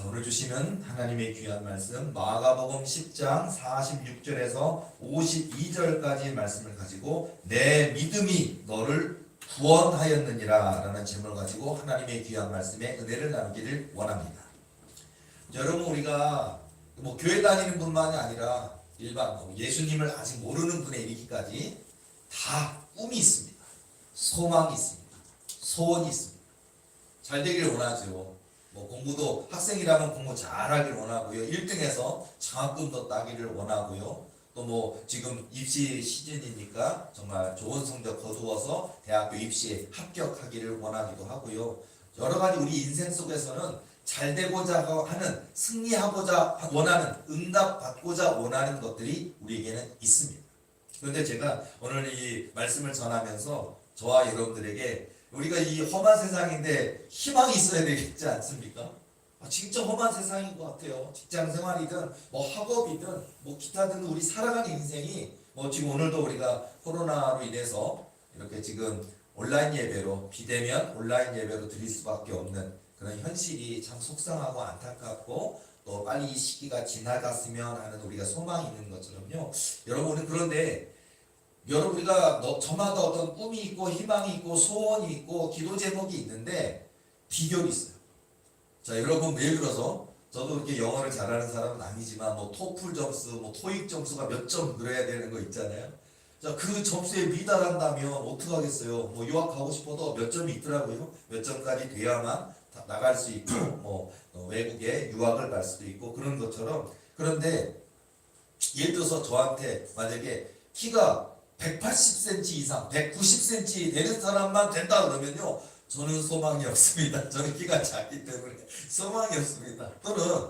오늘 주시는 하나님의 귀한 말씀 마가복음 10장 46절에서 52절까지 말씀을 가지고 내 믿음이 너를 구원하였느니라 라는 제목을 가지고 하나님의 귀한 말씀에 은혜를 나누기를 원합니다. 여러분, 우리가 교회 다니는 분만이 아니라 일반 예수님을 아직 모르는 분에 이르기까지 다 꿈이 있습니다. 소망이 있습니다. 소원이 있습니다. 잘 되길 원하죠. 공부도 학생이라면 공부 잘하길 원하고요. 1등해서 장학금도 따기를 원하고요. 또 지금 입시 시즌이니까 정말 좋은 성적 거두어서 대학교 입시에 합격하기를 원하기도 하고요. 여러 가지 우리 인생 속에서는 잘 되고자 하는, 승리하고자 원하는, 응답받고자 원하는 것들이 우리에게는 있습니다. 그런데 제가 오늘 이 말씀을 전하면서 저와 여러분들에게 우리가 이 험한 세상인데 희망이 있어야 되겠지 않습니까? 진짜 험한 세상인 것 같아요. 직장 생활이든 학업이든 기타든 우리 살아가는 인생이 지금 오늘도 우리가 코로나로 인해서 이렇게 지금 온라인 예배로, 비대면 온라인 예배로 드릴 수밖에 없는 그런 현실이 참 속상하고 안타깝고 또 빨리 이 시기가 지나갔으면 하는 우리가 소망이 있는 것처럼요. 여러분, 그런데 우리가 저마다 어떤 꿈이 있고 희망이 있고 소원이 있고 기도 제목이 있는데 비결이 있어요. 자, 여러분, 예를 들어서 저도 이렇게 영어를 잘하는 사람은 아니지만 토플 점수, 토익 점수가 몇 점 늘어야 되는 거 있잖아요. 자, 그 점수에 미달한다면 어떡하겠어요? 유학 가고 싶어도 몇 점이 있더라고요. 몇 점까지 돼야만 나갈 수 있고 외국에 유학을 갈 수도 있고 그런 것처럼. 그런데 예를 들어서 저한테 만약에 키가 180cm 이상, 190cm 되는 사람만 된다 그러면요, 저는 소망이 없습니다. 저는 키가 작기 때문에 소망이 없습니다. 또는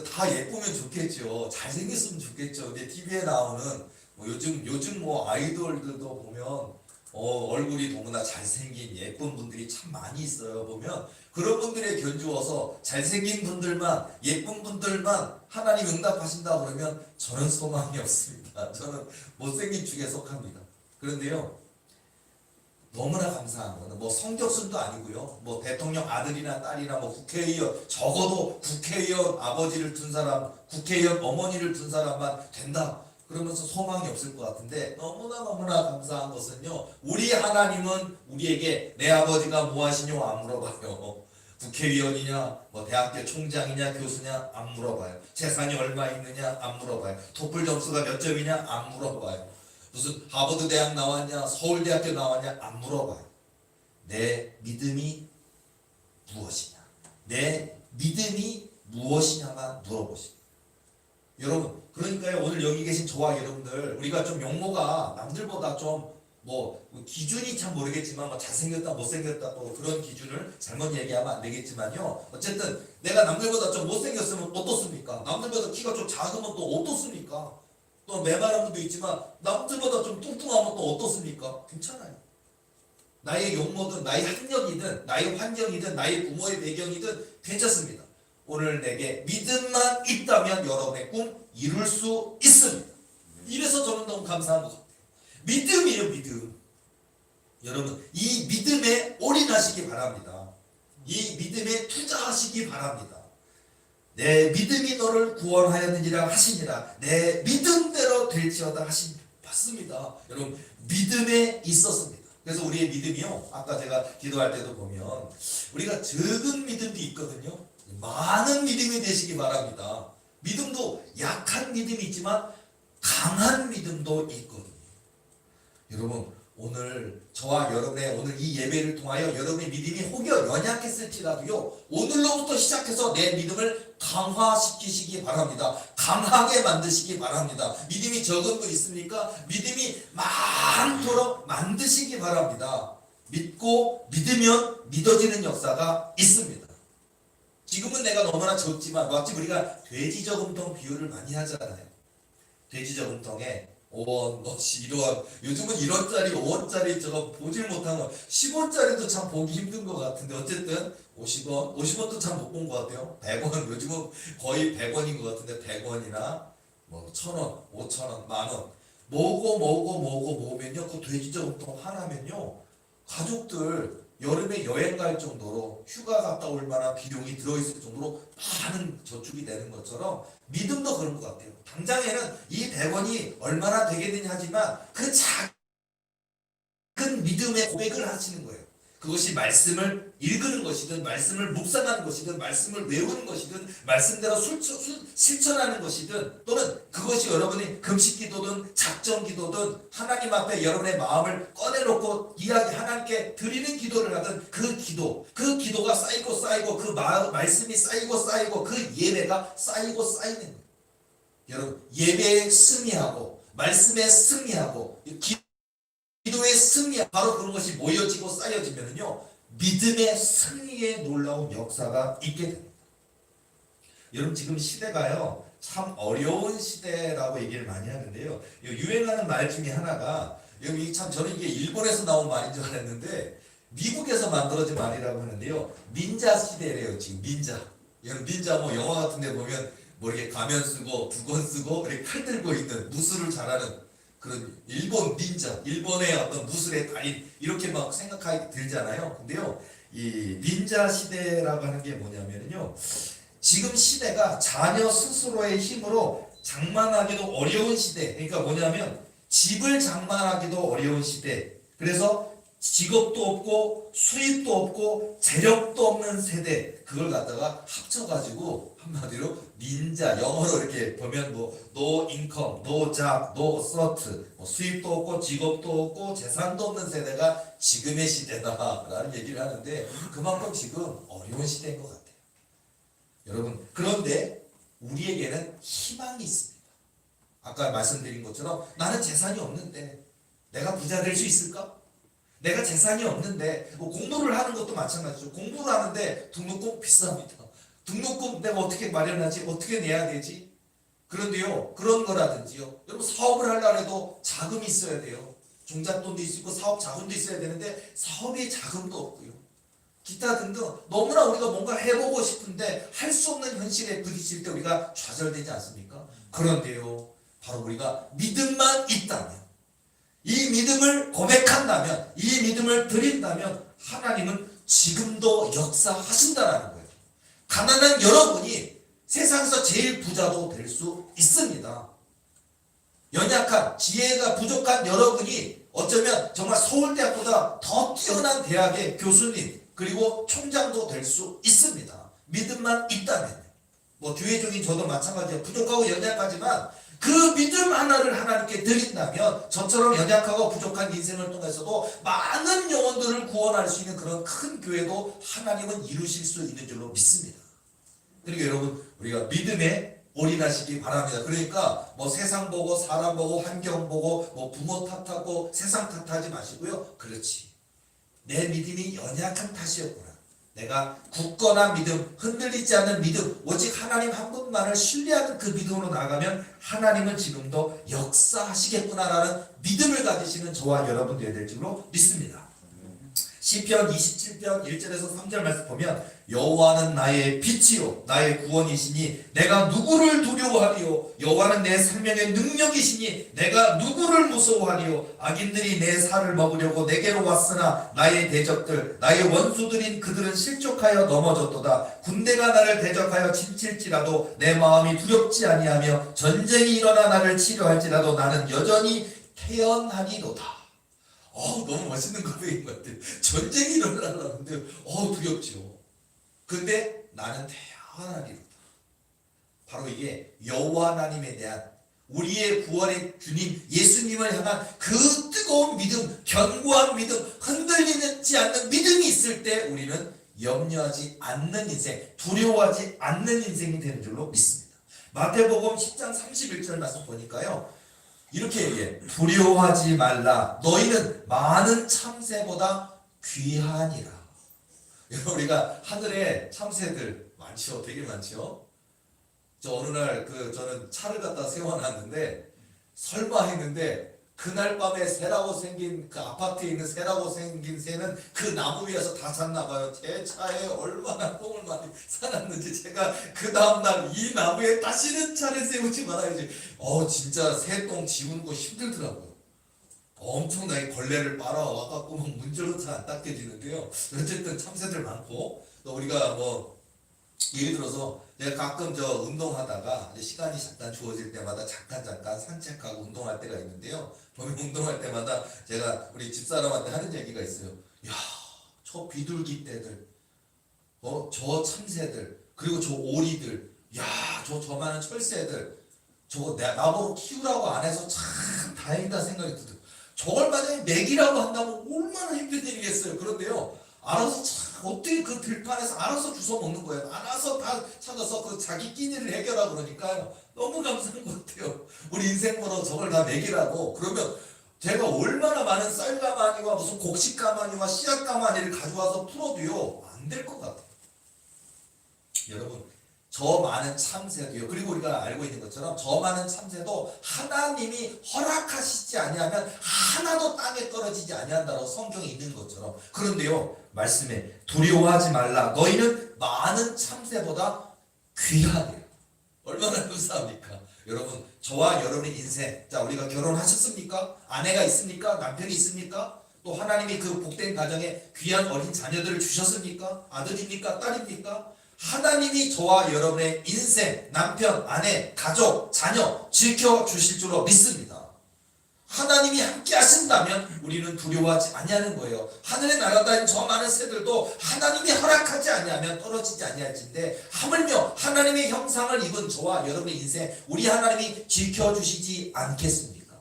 다 예쁘면 좋겠죠. 잘생겼으면 좋겠죠. 근데 TV에 나오는 요즘 아이돌들도 보면 얼굴이 너무나 잘생긴 예쁜 분들이 참 많이 있어요. 보면 그런 분들에 견주어서 잘생긴 분들만, 예쁜 분들만 하나님 응답하신다 그러면 저는 소망이 없습니다. 저는 못생긴 축에 속합니다. 그런데요, 너무나 감사한 거는 성적순도 아니고요, 대통령 아들이나 딸이나 국회의원, 적어도 국회의원 아버지를 둔 사람, 국회의원 어머니를 둔 사람만 된다 그러면서 소망이 없을 것 같은데, 너무나 감사한 것은요, 우리 하나님은 우리에게 내 아버지가 무엇이냐 안 물어봐요. 국회의원이냐, 대학교 총장이냐, 교수냐 안 물어봐요. 재산이 얼마 있느냐 안 물어봐요. 토플 점수가 몇 점이냐 안 물어봐요. 무슨 하버드 대학 나왔냐, 서울대학교 나왔냐 안 물어봐요. 내 믿음이 무엇이냐, 내 믿음이 무엇이냐만 물어보십니다. 여러분, 그러니까요, 오늘 여기 계신 저와 여러분들, 우리가 좀 용모가 남들보다 좀 기준이 참 모르겠지만 잘생겼다 못생겼다 또 그런 기준을 잘못 얘기하면 안 되겠지만요, 어쨌든 내가 남들보다 좀 못생겼으면 어떻습니까? 남들보다 키가 좀 작으면 또 어떻습니까? 또 메마른 분도 있지만 남들보다 좀 뚱뚱하면 또 어떻습니까? 괜찮아요. 나의 용모든 나의 학력이든 나의 환경이든 나의 부모의 배경이든 괜찮습니다. 오늘 내게 믿음만 있다면 여러분의 꿈 이룰 수 있습니다. 이래서 저는 너무 감사한 것 같아요. 믿음이에요, 믿음. 여러분, 이 믿음에 올인하시기 바랍니다. 이 믿음에 투자하시기 바랍니다. 내 믿음이 너를 구원하였느니라 하시니라. 내 믿음대로 될지어다 하십니다. 맞습니다. 여러분, 믿음에 있었습니다. 그래서 우리의 믿음이요, 아까 제가 기도할 때도 보면 우리가 적은 믿음도 있거든요. 많은 믿음이 되시기 바랍니다. 믿음도 약한 믿음이 있지만 강한 믿음도 있거든요. 여러분, 오늘 저와 여러분의 오늘 이 예배를 통하여 여러분의 믿음이 혹여 연약했을지라도요, 오늘로부터 시작해서 내 믿음을 강화시키시기 바랍니다. 강하게 만드시기 바랍니다. 믿음이 적은 분 있습니까? 믿음이 많도록 만드시기 바랍니다. 믿고 믿으면 믿어지는 역사가 있습니다. 지금은 내가 너무나 적지만 마치 우리가 돼지 저금통 비유를 많이 하잖아요. 돼지 저금통에 5원, 1원, 요즘은 1원짜리, 5원짜리 저거 보질 못하는 10원짜리도 참 보기 힘든 것 같은데, 어쨌든 50원도 참 못 본 것 같아요. 100원, 요즘은 거의 100원인 것 같은데 100원이나 1000원, 5000원, 만원 모으면요, 그 돼지 저금통 하나면요, 가족들 여름에 여행 갈 정도로 휴가 갔다 올 만한 비용이 들어있을 정도로 많은 저축이 되는 것처럼 믿음도 그런 것 같아요. 당장에는 이 100원이 얼마나 되겠느냐 하지만 그 작은 믿음의 고백을 하시는 거예요. 그것이 말씀을 읽는 것이든 말씀을 묵상하는 것이든 말씀을 외우는 것이든 말씀대로 실천하는 것이든 또는 그것이 여러분이 금식기도든 작정기도든 하나님 앞에 여러분의 마음을 꺼내놓고 하나님께 드리는 기도를 하든 그 기도가 쌓이고 그 말씀이 쌓이고 그 예배가 쌓이는 거예요. 여러분 예배에 승리하고 말씀에 승리하고 기도의 승리, 바로 그런 것이 모여지고 쌓여지면요 믿음의 승리의 놀라운 역사가 있게 됩니다. 여러분 지금 시대가요 참 어려운 시대라고 얘기를 많이 하는데요. 유행하는 말 중에 하나가 여기 참 저는 이게 일본에서 나온 말인 줄 알았는데 미국에서 만들어진 말이라고 하는데요. 닌자 시대래요. 지금 닌자. 여러분 닌자 뭐 영화 같은데 보면 뭐 이렇게 가면 쓰고 두건 쓰고 이렇게 칼 들고 있는 무술을 잘하는 그런 일본 닌자, 일본의 어떤 무술의 달인 이렇게 막 생각하기 들잖아요. 근데요, 이 닌자 시대라고 하는 게 뭐냐면요, 지금 시대가 자녀 스스로의 힘으로 장만하기도 어려운 시대. 그러니까 뭐냐면 집을 장만하기도 어려운 시대. 그래서 직업도 없고 수입도 없고 재력도 없는 세대. 그걸 갖다가 합쳐가지고 한마디로 닌자, 영어로 이렇게 보면 뭐 no income, no job, no cert, 뭐 수입도 없고 직업도 없고 재산도 없는 세대가 지금의 시대다라는 얘기를 하는데 그만큼 지금 어려운 시대인 것 같아요. 여러분 그런데 우리에게는 희망이 있습니다. 아까 말씀드린 것처럼 나는 재산이 없는데 내가 부자 될 수 있을까? 내가 재산이 없는데 뭐 공부를 하는 것도 마찬가지죠. 공부를 하는데 등록금 비쌉니다. 등록금 내가 어떻게 마련하지? 어떻게 내야 되지? 그런데요, 그런 거라든지요. 여러분 사업을 하려고 해도 자금이 있어야 돼요. 종잣돈도 있고 사업 자금도 있어야 되는데 사업에 자금도 없고요. 기타 등등 너무나 우리가 뭔가 해보고 싶은데 할 수 없는 현실에 부딪힐 때 우리가 좌절되지 않습니까? 그런데요, 바로 우리가 믿음만 있다면, 이 믿음을 고백한다면, 이 믿음을 드린다면 하나님은 지금도 역사하신다라는 거예요. 가난한 여러분이 세상에서 제일 부자도 될 수 있습니다. 연약한 지혜가 부족한 여러분이 어쩌면 정말 서울대학보다 더 뛰어난 대학의 교수님 그리고 총장도 될 수 있습니다. 믿음만 있다면. 뭐 뒤에 중인 저도 마찬가지예요. 부족하고 연약하지만 그 믿음 하나를 하나님께 드린다면 저처럼 연약하고 부족한 인생을 통해서도 많은 영혼들을 구원할 수 있는 그런 큰 교회도 하나님은 이루실 수 있는 줄로 믿습니다. 그러니까 여러분 우리가 믿음에 올인하시기 바랍니다. 그러니까 뭐 세상 보고 사람 보고 환경 보고 뭐 부모 탓하고 세상 탓하지 마시고요. 그렇지. 내 믿음이 연약한 탓이었구나. 내가 굳건한 믿음, 흔들리지 않는 믿음, 오직 하나님 한 분만을 신뢰하는 그 믿음으로 나아가면 하나님은 지금도 역사하시겠구나라는 믿음을 가지시는 저와 여러분 되어야 될 줄로 믿습니다. 시편 27편 1절에서 3절 말씀 보면 여호와는 나의 빛이요 나의 구원이시니 내가 누구를 두려워하리요. 여호와는 내 생명의 능력이시니 내가 누구를 무서워하리요. 악인들이 내 살을 먹으려고 내게로 왔으나 나의 대적들 나의 원수들인 그들은 실족하여 넘어졌도다. 군대가 나를 대적하여 침칠지라도 내 마음이 두렵지 아니하며 전쟁이 일어나 나를 치료할지라도 나는 여전히 태연하리로다. 너무 멋있는 고백인 것 같아요. 전쟁이 일어나려는데 두렵죠. 근데 나는 태연하리로다. 바로 이게 여호와 하나님에 대한 우리의 구원의 주님 예수님을 향한 그 뜨거운 믿음, 견고한 믿음, 흔들리지 않는 믿음이 있을 때 우리는 염려하지 않는 인생, 두려워하지 않는 인생이 되는 줄로 믿습니다. 마태복음 10장 31절 말씀 보니까요. 이렇게 얘기해. 두려워하지 말라. 너희는 많은 참새보다 귀하니라. 여러분 우리가 하늘에 참새들 많죠. 되게 많죠. 저 어느 날 저는 차를 갖다 세워놨는데 설마 했는데 그날 밤에 새라고 생긴 그 아파트에 있는 새라고 생긴 새는 그 나무 위에서 다 잤나 봐요. 제 차에 얼마나 똥을 많이 싸놨는지 제가 그 다음날 이 나무에 다시는 차를 세우지 말아야지. 진짜 새똥 지우는 거 힘들더라고요. 엄청나게 걸레를 빨아와갖고 막 문질러 잘 안 닦여지는데요. 어쨌든 참새들 많고 또 우리가 뭐 예를 들어서 내가 가끔 저 운동하다가 이제 시간이 잠깐 주어질 때마다 잠깐 산책하고 운동할 때가 있는데요. 보면 운동할 때마다 제가 우리 집사람한테 하는 얘기가 있어요. 야, 저 비둘기 떼들, 저 참새들, 그리고 저 오리들, 야, 저 많은 철새들, 저거 나보고 키우라고 안 해서 참 다행이다 생각이 들어요. 저걸 만약에 먹이라고 한다면 얼마나 힘든 일이겠어요. 그런데요, 알아서 어떻게 그 들판에서 알아서 주워 먹는 거예요. 알아서 다 찾아서 그 자기 끼니를 해결하고 그러니까요. 너무 감사한 것 같아요. 우리 인생으로 저걸 다 먹이라고. 그러면 제가 얼마나 많은 쌀가마니와 무슨 곡식가마니와 씨앗가마니를 가져와서 풀어도요, 안 될 것 같아요. 여러분, 저 많은 참새도요. 그리고 우리가 알고 있는 것처럼 저 많은 참새도 하나님이 허락하시지 아니하면 하나도 땅에 떨어지지 아니한다고 성경에 있는 것처럼. 그런데요, 말씀에 두려워하지 말라. 너희는 많은 참새보다 귀하대요. 얼마나 감사합니까? 여러분, 저와 여러분의 인생, 자, 우리가 결혼하셨습니까? 아내가 있습니까? 남편이 있습니까? 또 하나님이 그 복된 가정에 귀한 어린 자녀들을 주셨습니까? 아들입니까? 딸입니까? 하나님이 저와 여러분의 인생, 남편, 아내, 가족, 자녀 지켜주실 줄로 믿습니다. 하나님이 함께 하신다면 우리는 두려워하지 아니하는 거예요. 하늘에 날아다니는 저 많은 새들도 하나님이 허락하지 아니하면 떨어지지 아니할진데, 하물며 하나님의 형상을 입은 저와 여러분의 인생, 우리 하나님이 지켜주시지 않겠습니까?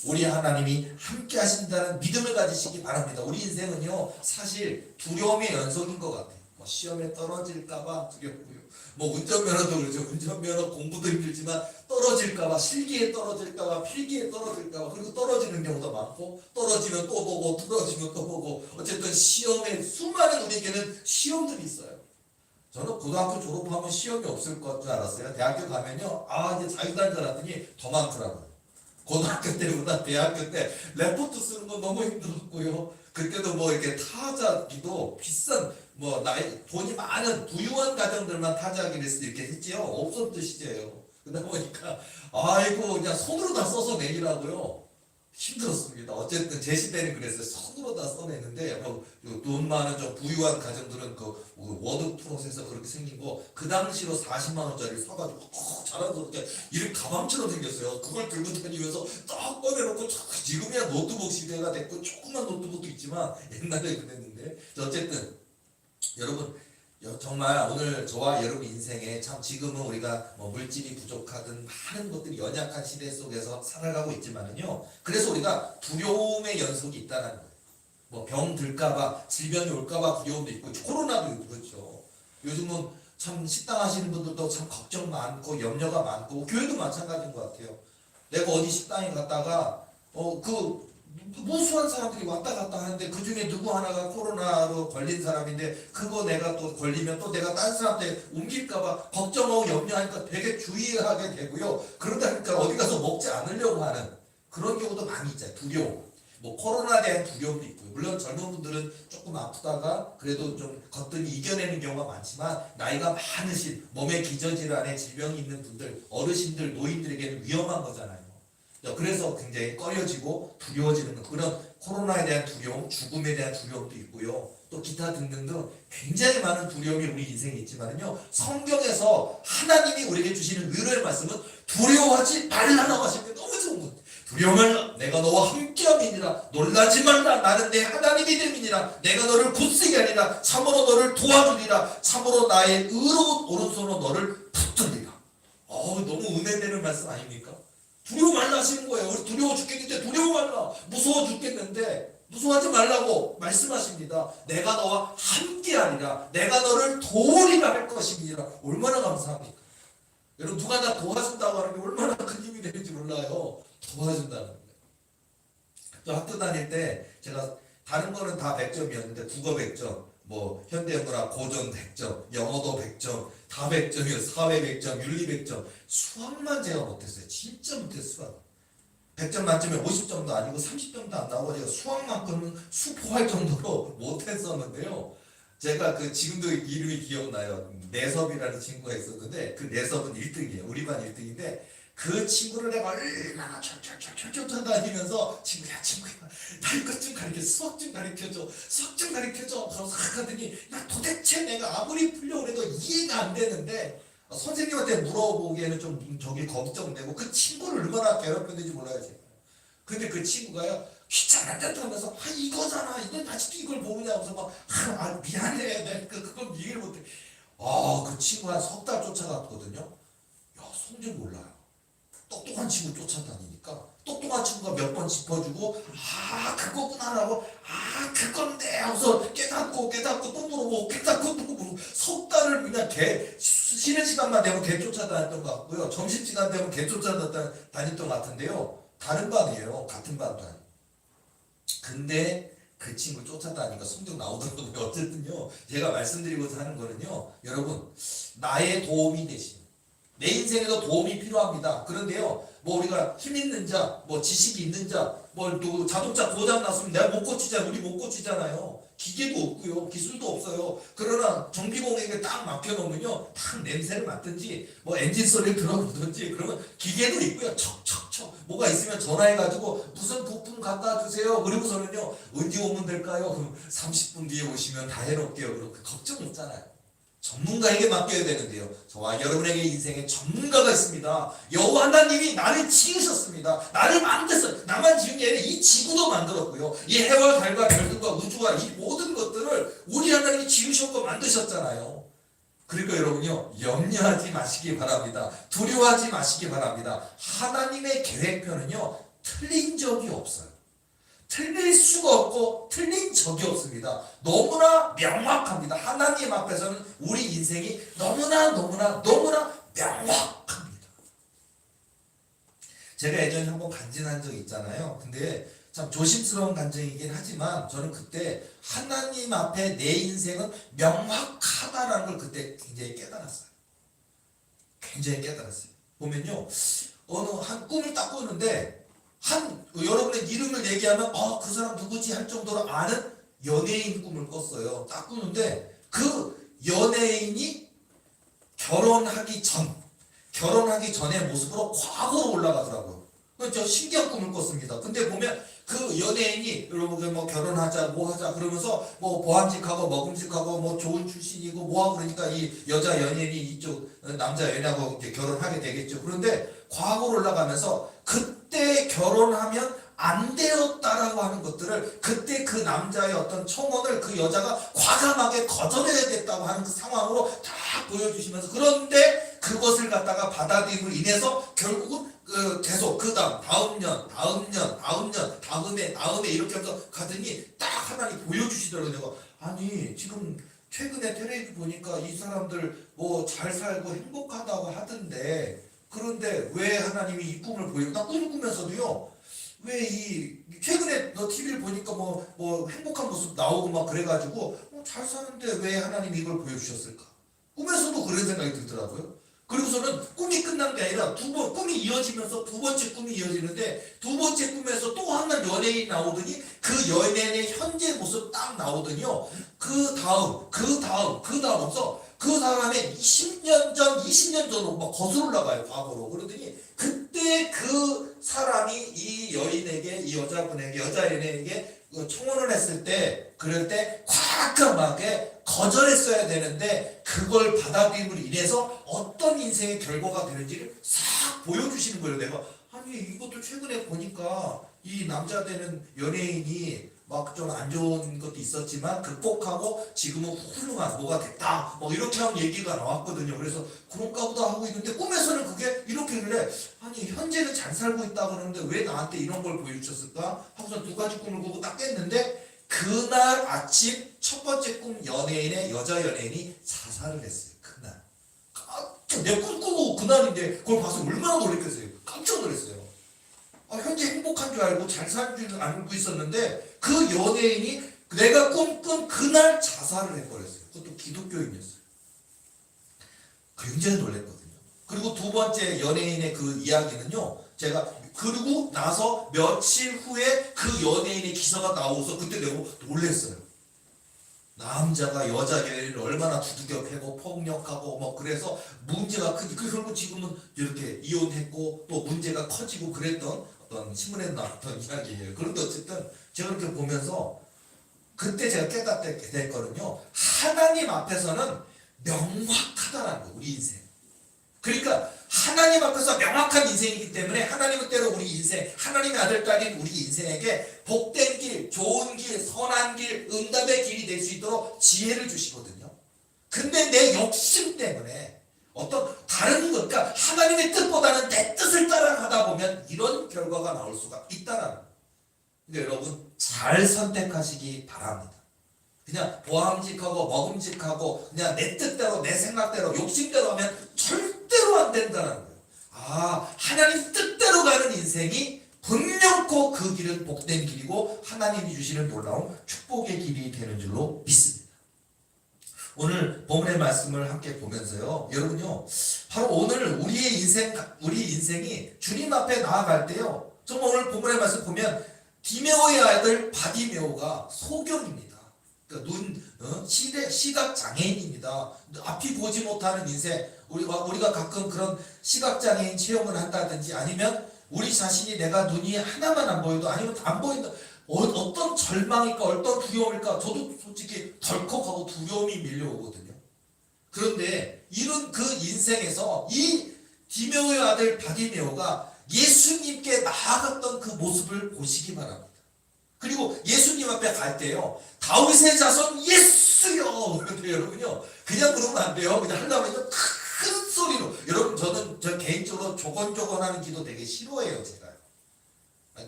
우리 하나님이 함께 하신다는 믿음을 가지시기 바랍니다. 우리 인생은요, 사실 두려움의 연속인 것 같아요. 시험에 떨어질까봐 두렵고요. 뭐 운전면허도 그렇죠. 운전면허 공부도 힘들지만 떨어질까봐, 실기에 떨어질까봐, 필기에 떨어질까봐, 그리고 떨어지는 경우도 많고, 떨어지면 또 보고, 떨어지면 또 보고, 어쨌든 시험에 수많은 우리에게는 시험들이 있어요. 저는 고등학교 졸업하면 시험이 없을 것 줄 알았어요. 대학교 가면요, 이제 자유단 줄 알았더니 더 많더라고요. 고등학교 때보다 대학교 때 레포트 쓰는 거 너무 힘들었고요. 그때도 뭐 이렇게 타자기도 비싼, 뭐 돈이 많은 부유한 가정들만 타자기를 이렇게 했지요. 없었던 시제예요. 그러다 보니까 아이고 그냥 손으로 다 써서 내리라고요. 힘들었습니다. 어쨌든 제 시대는 그랬어요. 손으로 다 써내는데 돈 많은 좀 부유한 가정들은 그 워드 프로세서 그렇게 생긴 거 그 당시로 40만 원짜리 사가지고 자랑스럽게 이렇게 가방처럼 생겼어요. 그걸 들고 다니면서 딱 꺼내놓고, 지금이야 노트북 시대가 됐고 조그만 노트북도 있지만 옛날에 그랬는데, 어쨌든 여러분, 정말 오늘 저와 여러분 인생에 참 지금은 우리가 뭐 물질이 부족하든 많은 것들이 연약한 시대 속에서 살아가고 있지만은요, 그래서 우리가 두려움의 연속이 있다는 거예요. 뭐 병 들까봐, 질병이 올까봐 두려움도 있고, 코로나도 그렇죠. 요즘은 참 식당 하시는 분들도 참 걱정 많고 염려가 많고, 교회도 마찬가지인 것 같아요. 내가 어디 식당에 갔다가 무수한 사람들이 왔다 갔다 하는데 그 중에 누구 하나가 코로나로 걸린 사람인데, 그거 내가 또 걸리면 또 내가 다른 사람한테 옮길까봐 걱정하고 염려하니까 되게 주의하게 되고요. 그러다 보니까 어디 가서 먹지 않으려고 하는 그런 경우도 많이 있잖아요. 두려움. 뭐 코로나에 대한 두려움도 있고요. 물론 젊은 분들은 조금 아프다가 그래도 좀 거뜬히 이겨내는 경우가 많지만, 나이가 많으신 몸에 기저질환에 질병이 있는 분들, 어르신들, 노인들에게는 위험한 거잖아요. 그래서 굉장히 꺼려지고 두려워지는 그런 코로나에 대한 두려움, 죽음에 대한 두려움도 있고요. 또 기타 등등등 굉장히 많은 두려움이 우리 인생에 있지만요, 성경에서 하나님이 우리에게 주시는 위로의 말씀은 두려워하지 말라라고 하시는 게 너무 좋은 것 같아요. 두려워하라, 내가 너와 함께함이니라. 놀라지 말라, 나는 내 하나님이 됨이니라. 내가 너를 굳세게 하리라. 참으로 너를 도와주리라. 참으로 나의 의로운 오른손으로 너를 붙들리라. 너무 은혜되는 말씀 아닙니까? 두려워 말라 하시는 거예요. 우리 두려워 죽겠는데 두려워 말라. 무서워 죽겠는데 무서워하지 말라고 말씀하십니다. 내가 너와 함께하리라. 내가 너를 도우리라 할 것이니라. 얼마나 감사합니까? 여러분, 누가 나 도와준다고 하는 게 얼마나 큰 힘이 되는지 몰라요. 도와준다는 거예요. 저 학교 다닐 때 제가 다른 거는 다 100점이었는데 국어 100점, 뭐 현대문학 고전 100점, 영어도 100점, 다 100점이요. 사회 100점, 윤리 100점. 수학만 제가 못했어요. 진짜 못했어요. 수학. 100점 만점에 50점도 아니고 30점도 안 나오고, 제가 수학만큼은 수포할 정도로 못했었는데요. 제가 지금도 이름이 기억나요. 내섭이라는 친구가 있었는데, 그 내섭은 1등이에요. 우리 반 1등인데, 그 친구를 내가 얼마나 철철철철 쫓아다니면서 친구야 나 이것 좀 가르쳐 수학 좀 가르쳐줘 수학 좀 가르쳐줘 그러고 하더니 나 도대체 내가 아무리 풀려고 해도 이해가 안 되는데 선생님한테 물어보기에는 좀 저기 걱정되고 그 친구를 얼마나 괴롭혔는지 몰라요 제가. 근데 그 친구가요 귀찮았다 하면서 이거잖아 이건 아직도 이걸 모르냐고 해서 막 미안해 내가 그걸 이해를 못해. 그 친구가 석 달 쫓아갔거든요. 야 성질 몰라요. 똑똑한 친구 쫓아다니니까 똑똑한 친구가 몇 번 짚어주고 그거구나라고 그건데 하면서 깨닫고 또 물어보고 깨닫고 또 물어보고 석 달을 그냥 쉬는 시간만 되면 개 쫓아다녔던 것 같고요. 점심시간 되면 개 쫓아다녔던 것 같은데요. 다른 반이에요. 같은 반도 아니에요. 근데 그 친구 쫓아다니니까 성적 나오더라고요. 어쨌든요. 제가 말씀드리고자 하는 거는요. 여러분 나의 도움이 되시는 내 인생에도 도움이 필요합니다. 그런데요, 뭐 우리가 힘 있는 자, 뭐 지식이 있는 자, 뭐 또 자동차 고장 났으면 내가 못 고치잖아요. 우리 못 고치잖아요. 기계도 없고요, 기술도 없어요. 그러나 정비공에게 딱 맡겨놓으면요, 딱 냄새를 맡든지, 뭐 엔진 소리를 들어보든지, 그러면 기계도 있고요, 척척척 뭐가 있으면 전화해가지고 무슨 부품 갖다 주세요. 그리고서는요, 언제 오면 될까요? 그럼 30분 뒤에 오시면 다 해놓을게요. 그럼 걱정 없잖아요. 전문가에게 맡겨야 되는데요. 저와 여러분에게 인생에 전문가가 있습니다. 여호와 하나님이 나를 지으셨습니다. 나를 만드셨어요. 나만 지은 게 아니라 이 지구도 만들었고요. 이 해와 달과 별들과 우주와 이 모든 것들을 우리 하나님이 지으셨고 만드셨잖아요. 그러니까 여러분요, 염려하지 마시기 바랍니다. 두려워하지 마시기 바랍니다. 하나님의 계획표는요, 틀린 적이 없어요. 틀릴 수가 없고 틀린 적이 없습니다. 너무나 명확합니다. 하나님 앞에서는 우리 인생이 너무나 명확합니다. 제가 예전에 한번 간증한 적이 있잖아요. 근데 참 조심스러운 간증이긴 하지만 저는 그때 하나님 앞에 내 인생은 명확하다라는 걸 그때 굉장히 깨달았어요. 보면요, 한 꿈을 딱 꾸는데 여러분의 이름을 얘기하면 그 사람 누구지 할 정도로 아는 연예인 꿈을 꿨어요. 딱 꾸는데 그 연예인이 결혼하기 전의 모습으로 과거로 올라가더라고요. 저 신기한 꿈을 꿨습니다. 근데 보면 그 연예인이 여러분 뭐 결혼하자 뭐 하자 그러면서 뭐 보암직하고 먹음직하고 뭐 좋은 출신이고 뭐하고 그러니까 이 여자 연예인이 이쪽 남자 연예인하고 이렇게 결혼하게 되겠죠. 그런데 과거로 올라가면서 그때 결혼하면 안 되었다라고 하는 것들을 그때 그 남자의 어떤 청혼을 그 여자가 과감하게 거절해야겠다고 하는 그 상황으로 다 보여주시면서 그런데 그것을 갖다가 받아들임으로 인해서 결국은 계속 그 다음 년 다음에 이렇게 하면서 가더니 딱 하나님 보여주시더라고요. 아니 지금 최근에 텔레비전 보니까 이 사람들 뭐 잘 살고 행복하다고 하던데 그런데 왜 하나님이 이 꿈을 나 꿈을 꾸면서도요 왜 최근에 너 TV를 보니까 뭐 행복한 모습 나오고 막 그래가지고 잘 사는데 왜 하나님이 이걸 보여주셨을까? 꿈에서도 그런 생각이 들더라고요. 그리고서는 꿈이 끝난 게 아니라 꿈이 이어지면서 두 번째 꿈이 이어지는데 두 번째 꿈에서 또 한 번 연예인이 나오더니 그 연예인의 현재 모습 딱 나오더니요. 그 다음서 그 사람의 20년 전으로 막 거슬러 올라가요. 과거로. 그러더니 그때 그 사람이 이 여인에게 이 여자 연예인에게 청혼을 했을 때 그럴 때 과감하게 거절했어야 되는데 그걸 받아들임으로 인해서 어떤 인생의 결과가 되는지를 싹 보여주시는 거예요. 내가 아니 이것도 최근에 보니까 이 남자 되는 연예인이 막 좀 안 좋은 것도 있었지만 극복하고 지금은 훌륭한 뭐가 됐다 뭐 이렇게 하는 얘기가 나왔거든요. 그래서 그런가 보다 하고 있는데 꿈에서는 그게 이렇게 그래. 아니 현재는 잘 살고 있다 그러는데 왜 나한테 이런 걸 보여주셨을까 하고서 두 가지 꿈을 꾸고 딱 깼는데 그날 아침 첫 번째 꿈 여자 연예인이 자살을 했어요. 그날 내 꿈꾸고 그날인데 그걸 봐서 얼마나 놀랬겠어요. 깜짝 놀랐어요. 현재 행복한 줄 알고 잘 사는 줄 알고 있었는데 그 연예인이 내가 꿈꾼 그날 자살을 해버렸어요. 그것도 기독교인이었어요. 굉장히 놀랐거든요. 그리고 두 번째 연예인의 그 이야기는요. 제가 그러고 나서 며칠 후에 그 연예인의 기사가 나오서 그때 내가 놀랐어요. 남자가 여자 결혼을 얼마나 두들겨 패고 폭력하고 뭐 그래서 문제가 크니 그리고 지금은 이렇게 이혼했고 또 문제가 커지고 그랬던 어떤 신문에 나왔던 이야기예요. 그런데 어쨌든 제가 이렇게 보면서 그때 제가 깨닫게 됐거든요. 하나님 앞에서는 명확하다라는 거예요. 우리 인생. 그러니까 하나님 앞에서 명확한 인생이기 때문에 하나님은 때로 우리 인생, 하나님의 아들 딸인 우리 인생에게 복된 길, 좋은 길, 선한 길, 응답의 길이 될 수 있도록 지혜를 주시거든요. 근데 내 욕심 때문에 어떤 다른 것, 그러니까 하나님의 뜻보다는 내 뜻을 따라가다 보면 이런 결과가 나올 수가 있다는 거예요. 근데 여러분 잘 선택하시기 바랍니다. 그냥 보암직하고 먹음직하고 그냥 내 뜻대로 내 생각대로 욕심대로 하면 절대로 안 된다는 거예요. 하나님 뜻대로 가는 인생이 분명코 그 길은 복된 길이고 하나님이 주시는 놀라운 축복의 길이 되는 줄로 믿습니다. 오늘 본문의 말씀을 함께 보면서요, 여러분요, 바로 오늘 우리 인생이 주님 앞에 나아갈 때요, 정말 오늘 본문의 말씀 보면 디메오의 아들 바디메오가 소경입니다. 그러니까 시각 장애인입니다. 앞이 보지 못하는 인생, 우리가 가끔 그런 시각 장애인 체험을 한다든지 아니면 우리 자신이 내가 눈이 하나만 안 보여도 아니면 안 보인다. 어떤 절망일까, 어떤 두려움일까, 저도 솔직히 덜컥하고 두려움이 밀려오거든요. 그런데 이런 그 인생에서 이 디메오의 아들 바디메오가 예수님께 나아갔던 그 모습을 보시기 바랍니다. 그리고 예수님 앞에 갈 때요, 다윗의 자손 예수여! 그런데 여러분요, 그냥 그러면 안 돼요. 그냥 하려면요, 큰 소리로. 여러분, 저 개인적으로 조곤조곤하는 기도 되게 싫어해요, 제가.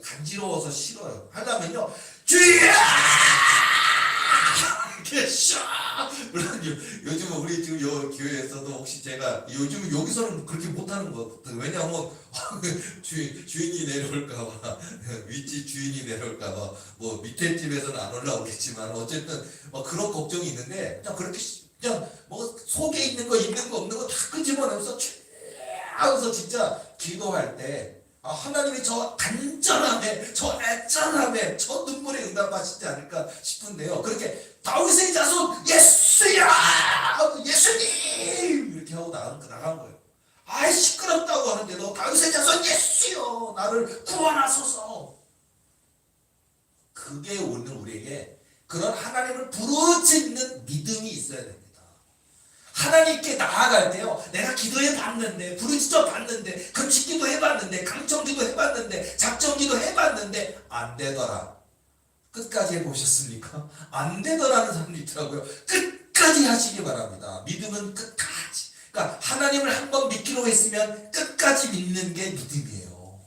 간지러워서 싫어요. 하려면요, 주여! 이렇게 샤! 물론 요즘 우리 지금 교회에서도 혹시 제가 요즘 여기서는 그렇게 못하는 것 같아요. 왜냐하면 주인이 내려올까봐, 윗집 주인이 내려올까봐, 뭐 밑에 집에서는 안 올라오겠지만 어쨌든 그런 걱정이 있는데 그냥 그렇게 그냥 뭐 속에 있는 거 없는 거 다 끄집어내면서 하면서 진짜 기도할 때 하나님이 저 간절함에, 저 애절함에, 저 눈물에 응답하시지 않을까 싶은데요. 그렇게 다윗의 자손 예수야! 예수님! 이렇게 하고 나간 거예요. 시끄럽다고 하는데도 다윗의 자손 예수여! 나를 구원하소서! 그게 오늘 우리에게 그런 하나님을 부르짖는 믿음이 있어야 됩니다. 하나님께 나아갈 때요, 내가 기도해 봤는데, 부르짖어 봤는데, 금식기도 해봤는데, 강청기도 해봤는데, 작정기도 해봤는데 안 되더라. 끝까지 해보셨습니까? 안 되더라는 사람도 있더라고요. 끝까지 하시기 바랍니다. 믿음은 끝까지. 그러니까 하나님을 한번 믿기로 했으면 끝까지 믿는 게 믿음이에요.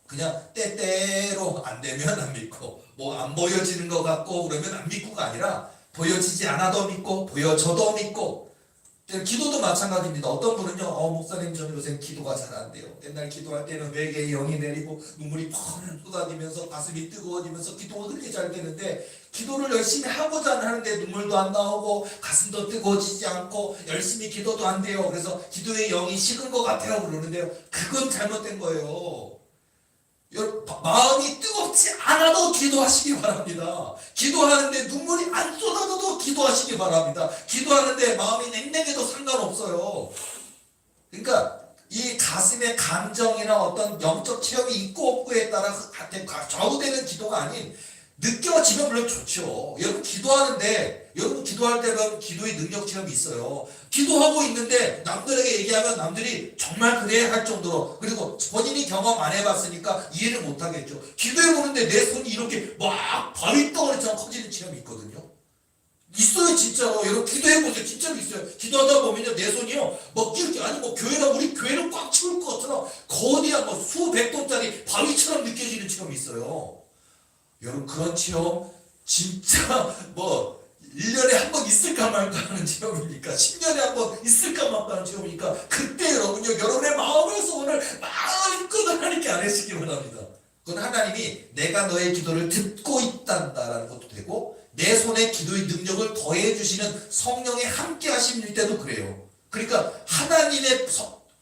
그냥 때때로 안 되면 안 믿고, 뭐 안 보여지는 것 같고 그러면 안 믿고가 아니라 보여지지 않아도 믿고 보여져도 믿고. 기도도 마찬가지입니다. 어떤 분은요, 목사님 저는 요새 기도가 잘 안 돼요. 옛날 기도할 때는 외계의 영이 내리고 눈물이 펑 쏟아지면서 가슴이 뜨거워지면서 기도가 그렇게 잘 되는데 기도를 열심히 하고자 하는데 눈물도 안 나오고 가슴도 뜨거워지지 않고 열심히 기도도 안 돼요. 그래서 기도의 영이 식은 것 같아요 그러는데요, 그건 잘못된 거예요. 마음이 뜨겁지 않아도 기도하시기 바랍니다. 기도하는데 눈물이 안 쏟아져도 기도하시기 바랍니다. 기도하는데 마음이 냉랭해도 상관없어요. 그러니까 이 가슴의 감정이나 어떤 영적 체험이 있고 없고에 따라 좌우되는 기도가 아닌, 느껴지면 물론 좋죠. 여러분 기도하는데, 여러분 기도할 때는 기도의 능력 체험이 있어요. 기도하고 있는데 남들에게 얘기하면 남들이 정말 그래 할 정도로, 그리고 본인이 경험 안 해봤으니까 이해를 못 하겠죠. 기도해보는데 내 손이 이렇게 막 바위덩어리처럼 커지는 체험이 있거든요. 있어요, 진짜로. 여러분 기도해보세요. 진짜로 있어요. 기도하다 보면요, 내 손이요, 뭐 이렇게, 아니 뭐 우리 교회를 꽉 채울 것처럼 거대한 뭐 수백 톤짜리 바위처럼 느껴지는 체험이 있어요. 여러분 그런 체험 진짜 뭐 1년에 한 번 있을까 말까 하는 체험이니까, 10년에 한 번 있을까 말까 하는 체험이니까, 그때 여러분요, 여러분의 마음에서 오늘 마음껏 하나님께 안 하시기 바랍니다. 그건 하나님이 내가 너의 기도를 듣고 있단다라는 것도 되고, 내 손에 기도의 능력을 더해 주시는 성령의 함께 하심일 때도 그래요. 그러니까 하나님의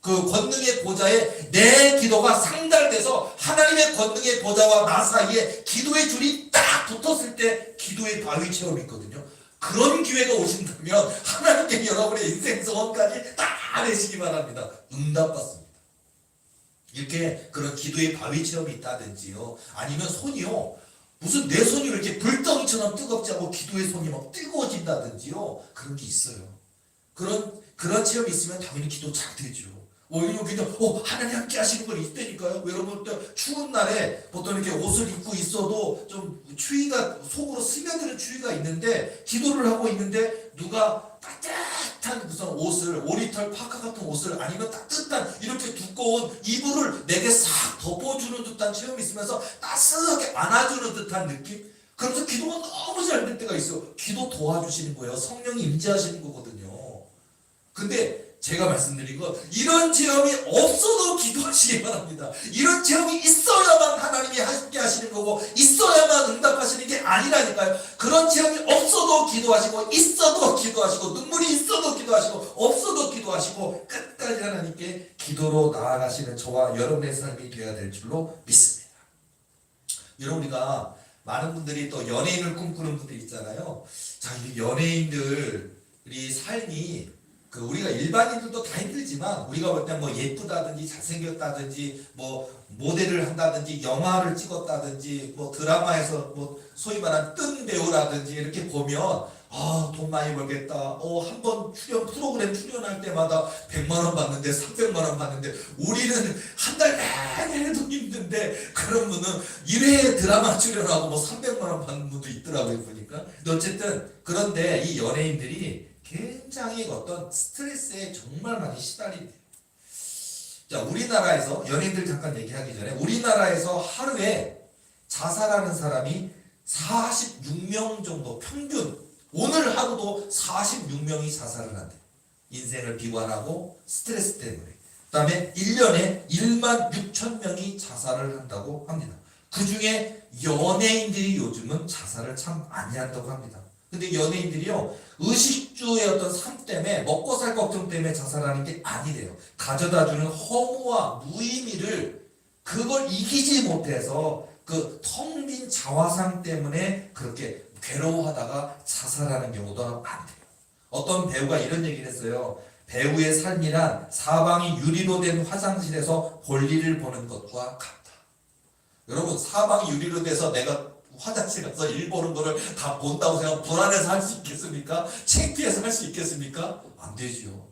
그 권능의 보좌에 내 기도가 상달돼서 하나님의 권능의 보좌와 나 사이에 기도의 줄이 딱 붙었을 때 기도의 바위 체험이 있거든요. 그런 기회가 오신다면 하나님께 여러분의 인생 소원까지 다 내시기 바랍니다. 응답받습니다. 이렇게 그런 기도의 바위 체험이 있다든지요. 아니면 손이요. 무슨 내 손이 이렇게 불덩이처럼 뜨겁지 않고 기도의 손이 막 뜨거워진다든지요. 그런 게 있어요. 그런 체험이 있으면 당연히 기도 잘 되죠. 왜냐면 그냥 하나님 함께 하시는 건 있다니까요. 여러분 또 추운 날에 보통 이렇게 옷을 입고 있어도 좀 추위가 속으로 스며드는 추위가 있는데 기도를 하고 있는데 누가 따뜻한 무슨 옷을 오리털 파카 같은 옷을 아니면 따뜻한 이렇게 두꺼운 이불을 내게 싹 덮어주는 듯한 체험이 있으면서 따스하게 안아주는 듯한 느낌? 그러면서 기도가 너무 잘 될 때가 있어요. 기도 도와주시는 거예요. 성령이 임재하시는 거거든요. 근데 제가 말씀드린 건 이런 체험이 없어도 기도하시기 바랍니다. 이런 체험이 있어야만 하나님이 함께 하시는 거고 있어야만 응답하시는 게 아니라니까요. 그런 체험이 없어도 기도하시고 있어도 기도하시고 눈물이 있어도 기도하시고 없어도 기도하시고 끝까지 하나님께 기도로 나아가시는 저와 여러분의 삶이 되어야 될 줄로 믿습니다. 여러분 우리가 많은 분들이 또 연예인을 꿈꾸는 분들 있잖아요. 자, 이 연예인들이 삶이 우리가 일반인들도 다 힘들지만 우리가 볼 때 뭐 예쁘다든지 잘생겼다든지 뭐 모델을 한다든지 영화를 찍었다든지 뭐 드라마에서 뭐 소위 말하는 뜬 배우라든지 이렇게 보면 돈 많이 벌겠다. 한 번 프로그램 출연할 때마다 100만 원 받는데 300만 원 받는데 우리는 한 달 내내 해도 힘든데 그런 분은 1회 드라마 출연하고 뭐 300만 원 받는 분도 있더라고요 보니까. 어쨌든 그런데 이 연예인들이 굉장히 어떤 스트레스에 정말 많이 시달린대요. 자, 우리나라에서 연예인들 잠깐 얘기하기 전에 우리나라에서 하루에 자살하는 사람이 46명 정도 평균 오늘 하루도 46명이 자살을 한대요. 인생을 비관하고 스트레스 때문에. 그 다음에 1년에 1만 6천 명이 자살을 한다고 합니다. 그 중에 연예인들이 요즘은 자살을 참 많이 한다고 합니다. 근데 연예인들이요 의식주의 어떤 삶 때문에 먹고 살 걱정 때문에 자살하는 게 아니래요. 가져다주는 허무와 무의미를 그걸 이기지 못해서 그 텅 빈 자화상 때문에 그렇게 괴로워하다가 자살하는 경우도 많대요. 어떤 배우가 이런 얘기를 했어요. 배우의 삶이란 사방이 유리로 된 화장실에서 볼일을 보는 것과 같다. 여러분 사방이 유리로 돼서 내가 화장실 가서 일 보는 거를 다 본다고 생각하면 불안해서 할 수 있겠습니까? 창피해서 할 수 있겠습니까? 안 되죠.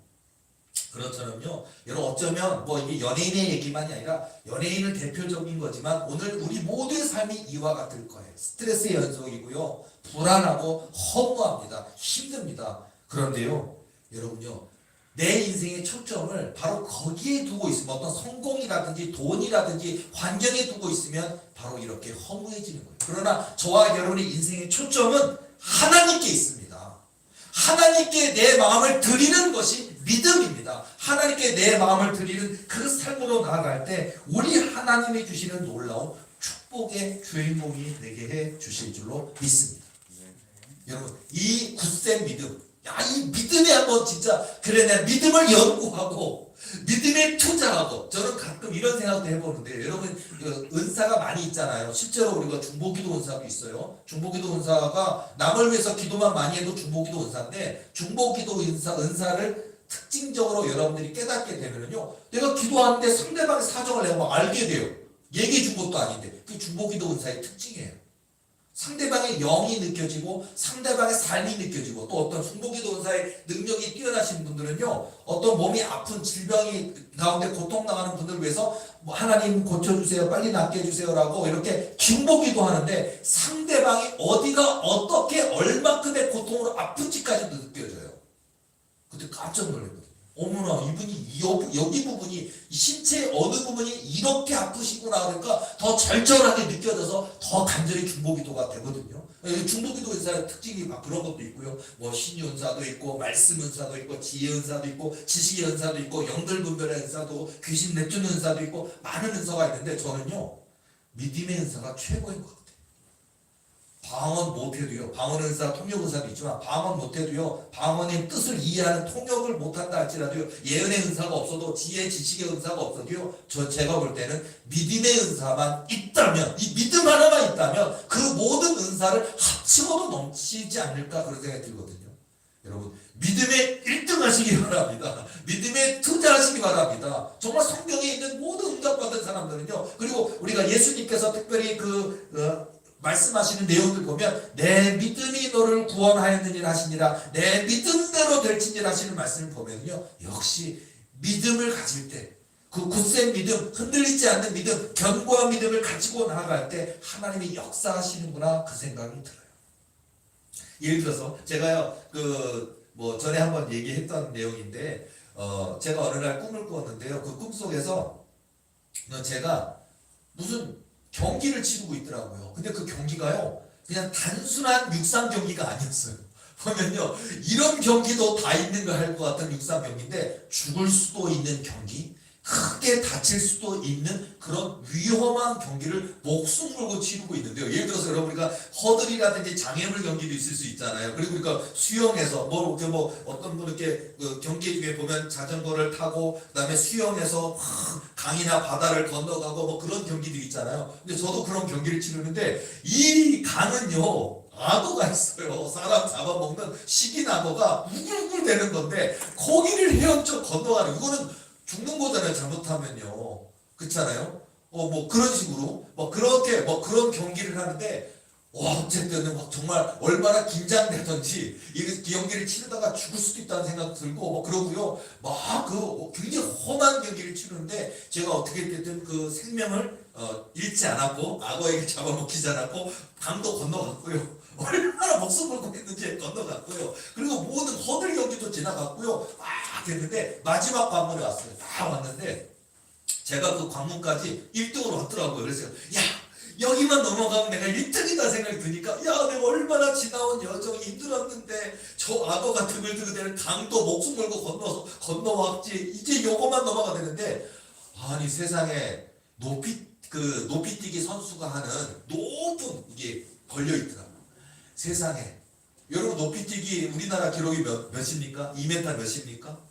그렇처럼요. 여러분 어쩌면 뭐 이게 연예인의 얘기만이 아니라 연예인은 대표적인 거지만 오늘 우리 모두의 삶이 이와 같을 거예요. 스트레스의 연속이고요. 불안하고 허무합니다. 힘듭니다. 그런데요. 여러분요. 내 인생의 초점을 바로 거기에 두고 있으면 어떤 성공이라든지 돈이라든지 환경에 두고 있으면 바로 이렇게 허무해지는 거예요. 그러나 저와 여러분의 인생의 초점은 하나님께 있습니다. 하나님께 내 마음을 드리는 것이 믿음입니다. 하나님께 내 마음을 드리는 그 삶으로 나아갈 때 우리 하나님이 주시는 놀라운 축복의 주인공이 되게 해 주실 줄로 믿습니다. 여러분 이 굳센 믿음 이 믿음에 한번 진짜 그래 내가 믿음을 연구하고 믿음에 투자하고 저는 가끔 이런 생각도 해보는데 여러분 은사가 많이 있잖아요. 실제로 우리가 중보기도 은사도 있어요. 중보기도 은사가 남을 위해서 기도만 많이 해도 중보기도 은사인데 중보기도 은사를 특징적으로 여러분들이 깨닫게 되면요 내가 기도하는데 상대방의 사정을 내가 막 알게 돼요. 얘기해 준 것도 아닌데 그게 중보기도 은사의 특징이에요. 상대방의 영이 느껴지고 상대방의 삶이 느껴지고 또 어떤 중보기도 은사의 능력이 뛰어나신 분들은요 어떤 몸이 아픈 질병이 가운데 고통당하는 분들을 위해서 뭐 하나님 고쳐주세요 빨리 낫게 해주세요라고 이렇게 중보기도 하는데 상대방이 어디가 어떻게 얼마큼의 고통으로 아픈지까지도 느껴져요. 그때 깜짝 놀랐거든요. 어머나 이분이 여기 부분이 신체의 어느 부분이 이렇게 아프시구나 그러니까 더 절절하게 느껴져서 더 간절히 중보기도가 되거든요. 중보기도 은사의 특징이 막 그런 것도 있고요. 뭐 신유 은사도 있고 말씀 은사도 있고 지혜 은사도 있고 지식의 은사도 있고 영들 분별의 은사도 귀신 내쫓는 은사도 있고 많은 은사가 있는데 저는요 믿음의 은사가 최고인 것 같아요. 방언 못해도요. 방언 은사, 통역 은사도 있지만 방언 못해도요. 방언의 뜻을 이해하는 통역을 못한다 할지라도요. 예언의 은사가 없어도 지혜, 지식의 은사가 없어도요. 제가 볼 때는 믿음의 은사만 있다면, 이 믿음 하나만 있다면 그 모든 은사를 합치고도 넘치지 않을까 그런 생각이 들거든요. 여러분 믿음에 1등 하시기 바랍니다. 믿음에 투자하시기 바랍니다. 정말 성경에 있는 모든 응답받은 사람들은요. 그리고 우리가 예수님께서 특별히 말씀하시는 내용들 보면 내 믿음이 너를 구원하였느니라 하시니라, 내 믿음대로 될지니라 하시는 말씀을 보면요. 역시 믿음을 가질 때, 그 굳센 믿음, 흔들리지 않는 믿음, 견고한 믿음을 가지고 나아갈 때 하나님이 역사하시는구나 그 생각이 들어요. 예를 들어서 제가요 전에 한번 얘기했던 내용인데 제가 어느 날 꿈을 꾸었는데요. 그 꿈 속에서 제가 무슨 경기를 치르고 있더라고요. 근데 그 경기가요 그냥 단순한 육상 경기가 아니었어요. 보면요 이런 경기도 다 있는 거 할 것 같은 육상 경기인데 죽을 수도 있는 경기, 크게 다칠 수도 있는 그런 위험한 경기를 목숨 걸고 치르고 있는데요. 예를 들어서 여러분 우리가 허들이라든지 장애물 경기도 있을 수 있잖아요. 그리고 우리가 수영에서 어떤 분 이렇게 경기 중에 보면 자전거를 타고 그다음에 수영해서 강이나 바다를 건너가고 그런 경기도 있잖아요. 근데 저도 그런 경기를 치르는데 이 강은요 악어가 있어요. 사람 잡아먹는 식인 악어가 우글우글 되는 건데 거기를 헤엄쳐 건너가는, 이거는 죽는 거잖아요. 잘못하면요. 그렇잖아요. 그런 식으로 그렇게 그런 경기를 하는데 어쨌든 정말 얼마나 긴장되던지 이 경기를 치르다가 죽을 수도 있다는 생각 들고 그러고요. 굉장히 험한 경기를 치르는데 제가 어떻게 됐든 그 생명을 잃지 않았고 악어에게 잡아먹히지 않았고 강도 건너갔고요. 얼마나 목숨 걸고 했는지 건너갔고요. 그리고 모든 허들 경기도 지나갔고요. 됐는데 마지막 관문에 왔어요. 다 왔는데 제가 그 관문까지 1등으로 왔더라고요. 그래서 야 여기만 넘어가면 내가 1등이다 생각이 드니까 야 내가 얼마나 지나온 여정이 힘들었는데 저 악어가 드글드글 강도 목숨 걸고 건너왔지, 이제 요거만 넘어가 되는데 아니 세상에 높이뛰기 선수가 하는 높은 이게 걸려있더라고요. 세상에 여러분 높이뛰기 우리나라 기록이 몇입니까? 2m 몇입니까?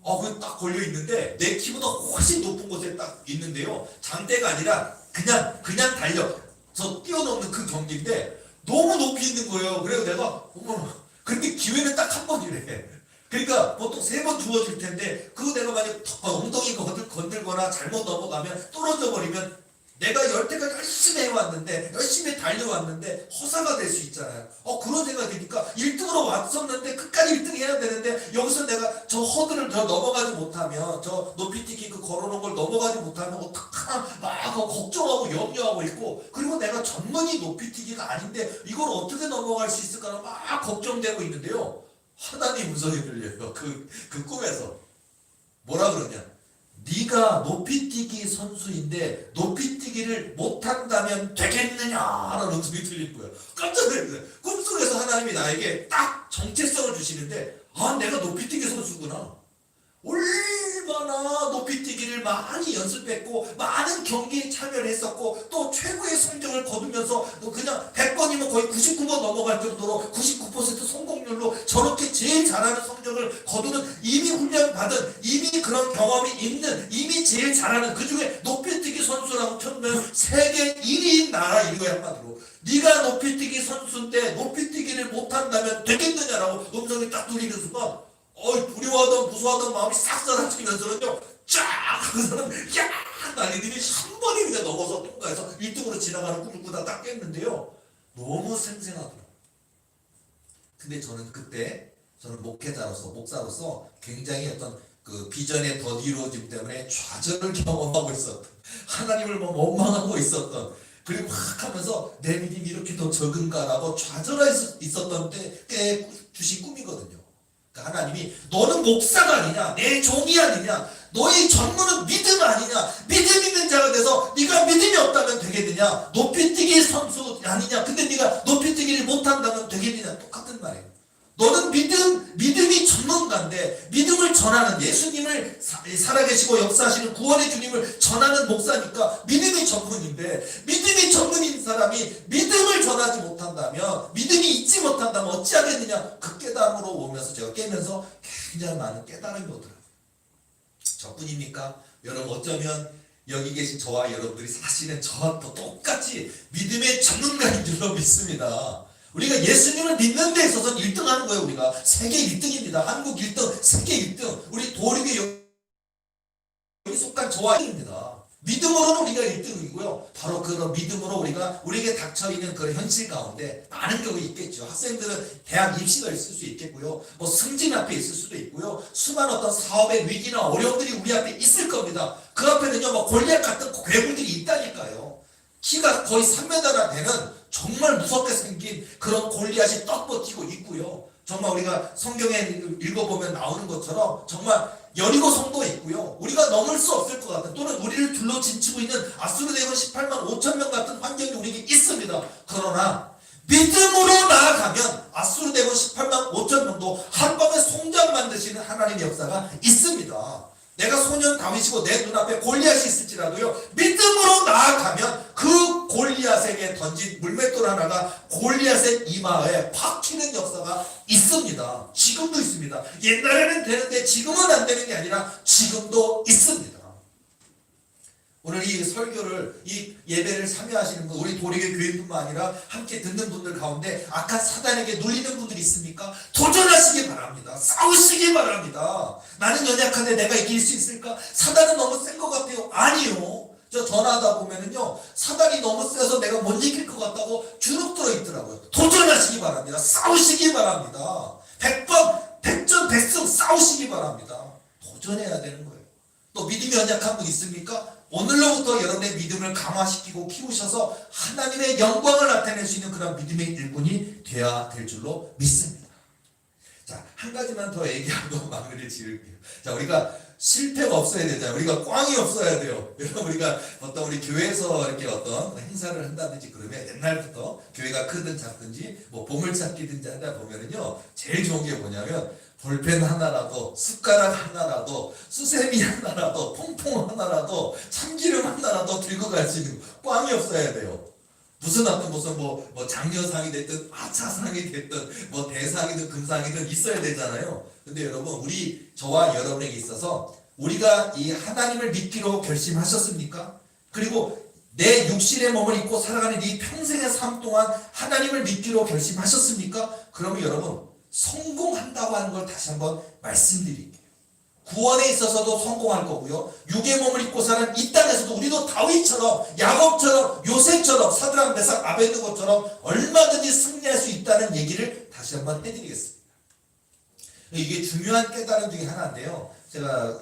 그게 딱 걸려있는데 내 키보다 훨씬 높은 곳에 딱 있는데요. 장대가 아니라 그냥 달려 뛰어넘는 그 경기인데 너무 높이 있는 거예요. 그래서 내가 근데 기회는 딱 한 번이래. 그러니까 보통 3번 주어질 텐데 그거 내가 만약 엉덩이 건들거나 잘못 넘어가면 떨어져 버리면 내가 여태까지 열심히 해왔는데 열심히 달려왔는데 허사가 될 수 있잖아요. 그런 생각이 드니까 1등으로 왔었는데 끝까지 1등 해야 되는데 여기서 내가 저 허들을 넘어가지 못하면, 저 높이뛰기 걸어놓은 걸 넘어가지 못하면 어떡하나 걱정하고 염려하고 있고, 그리고 내가 전문이 높이뛰기가 아닌데 이걸 어떻게 넘어갈 수 있을까 걱정되고 있는데요. 하나님 음성이 들려요. 그 꿈에서 뭐라 그러냐, 네가 높이뛰기 선수인데 높이뛰기를 못한다면 되겠느냐라는 음성이 들린 거예요. 깜짝 놀랐어요. 꿈속에서 하나님이 나에게 딱 정체성을 주시는데 내가 높이뛰기 선수구나. 얼마나 높이뛰기를 많이 연습했고 많은 경기에 참여를 했었고 또 최고의 성적을 거두면서 그냥 100번이면 거의 99번 넘어갈 정도로 99% 성공률로 저렇게 제일 잘하는 성적을 거두는, 이미 훈련받은, 이미 그런 경험이 있는, 이미 제일 잘하는, 그중에 높이뛰기 선수라고 쳐면 세계 1위인 나라 이거야. 한마디로 네가 높이뛰기 선수인데 높이뛰기를 못한다면 되겠느냐라고 음성이 딱 들리는 순간 두려워하던 무서워하던 마음이 싹 사라지면서는요, 쫙! 그 사람, 야! 난이들이 한 번에 그냥 넘어서 통과해서 1등으로 지나가는 꿈을 꾸다 딱 깼는데요. 너무 생생하더라고요. 근데 저는 목사로서 굉장히 어떤 그 비전의 더디로짐 때문에 좌절을 경험하고 있었던, 하나님을 원망하고 있었던, 그리고 막 하면서 내 믿음이 이렇게 더 적은가라고 좌절해 있었던 때 주신 꿈이거든요. 하나님이 너는 목사가 아니냐, 내 종이 아니냐, 너의 전문은 믿음 아니냐, 믿음 있는 자가 돼서 네가 믿음이 없다면 되겠느냐, 높이뛰기 선수 아니냐, 근데 네가 높이뛰기를 못한다면 되겠느냐. 똑같은 말이에요. 너는 믿음이 전문가인데 믿음을 전하는, 예수님을 살아계시고 역사하시는 구원의 주님을 전하는 목사니까 믿음이 전문인데, 믿음이 전문인 사람이 믿음을 전하지 못한다면, 믿음이 있지 못한다면 어찌하겠느냐. 그 깨달음으로 오면서 제가 깨면서 굉장히 많은 깨달음이 오더라고요. 저뿐입니까? 여러분, 어쩌면 여기 계신 저와 여러분들이 사실은 저와 또 똑같이 믿음의 전문가인 줄로 믿습니다. 우리가 예수님을 믿는 데 있어서는 1등 하는 거예요. 우리가 세계 1등입니다. 한국 1등, 세계 1등. 우리 도리교 여기 속한 저와 1등입니다. 믿음으로는 우리가 1등이고요. 바로 그런 믿음으로 우리에게 닥쳐있는 그런 현실 가운데 많은 경우 있겠죠. 학생들은 대학 입시가 있을 수 있겠고요. 뭐 승진 앞에 있을 수도 있고요. 수많은 어떤 사업의 위기나 어려움들이 우리 앞에 있을 겁니다. 그 앞에는요, 뭐 골리앗 같은 괴물들이 있다니까요. 키가 거의 3m나 되는 정말 무섭게 생긴 그런 골리앗이 떡버티고 있고요. 정말 우리가 성경에 읽어보면 나오는 것처럼 정말 여리고 성도 있고요. 우리가 넘을 수 없을 것 같은, 또는 우리를 둘러 진치고 있는 아수르 대군 18만 5천 명 같은 환경이 우리에게 있습니다. 그러나 믿음으로 나아가면 아수르 대군 18만 5천 명도 한 방에 송장 만드시는 하나님의 역사가 있습니다. 내가 소년 다윗이고 내 눈앞에 골리앗이 있을지라도요, 믿음으로 나아가면 그 골리앗에게 던진 물맷돌 하나가 골리앗의 이마에 박히는 역사가 있습니다. 지금도 있습니다. 옛날에는 되는데 지금은 안 되는 게 아니라 지금도 있습니다. 오늘 이 설교를, 이 예배를 참여하시는 분, 우리 도리교 교인뿐만 아니라 함께 듣는 분들 가운데 악한 사단에게 눌리는 분들이 있습니까? 도전하시기 바랍니다. 싸우시기 바랍니다. 나는 연약한데 내가 이길 수 있을까? 사단은 너무 센 것 같아요. 아니요. 저 전화하다 보면은요, 사단이 너무 세서 내가 못 이길 것 같다고 주눅 들어 있더라고요. 도전하시기 바랍니다. 싸우시기 바랍니다. 100번, 100전, 100승 싸우시기 바랍니다. 도전해야 되는 거예요. 또 믿음이 연약한 분 있습니까? 오늘로부터 여러분의 믿음을 강화시키고 키우셔서 하나님의 영광을 나타낼 수 있는 그런 믿음의 일꾼이 되어야 될 줄로 믿습니다. 자, 한 가지만 더 얘기하고 마무리를 지을게요. 자, 우리가 실패가 없어야 되잖아요. 우리가 꽝이 없어야 돼요. 여러분, 우리가 어떤 우리 교회에서 이렇게 어떤 행사를 한다든지 그러면 옛날부터 교회가 크든 작든지 뭐 보물찾기든지 하다 보면은요, 제일 좋은 게 뭐냐면 볼펜 하나라도, 숟가락 하나라도, 수세미 하나라도, 퐁퐁 하나라도, 참기름 하나라도 들고 갈 수 있는 거. 꽝이 없어야 돼요. 무슨 뭐 장려상이 됐든 아차상이 됐든 뭐 대상이든 금상이든 있어야 되잖아요. 근데 여러분, 저와 여러분에게 있어서 우리가 이 하나님을 믿기로 결심하셨습니까? 그리고 내 육신의 몸을 입고 살아가는 이 평생의 삶 동안 하나님을 믿기로 결심하셨습니까? 그러면 여러분, 성공한다고 하는 걸 다시 한번 말씀드릴게요. 구원에 있어서도 성공할 거고요. 육의 몸을 입고 사는 이 땅에서도 우리도 다윗처럼, 야곱처럼, 요셉처럼, 사드락, 메삭, 아벳느고처럼 얼마든지 승리할 수 있다는 얘기를 다시 한번 해드리겠습니다. 이게 중요한 깨달음 중에 하나인데요. 제가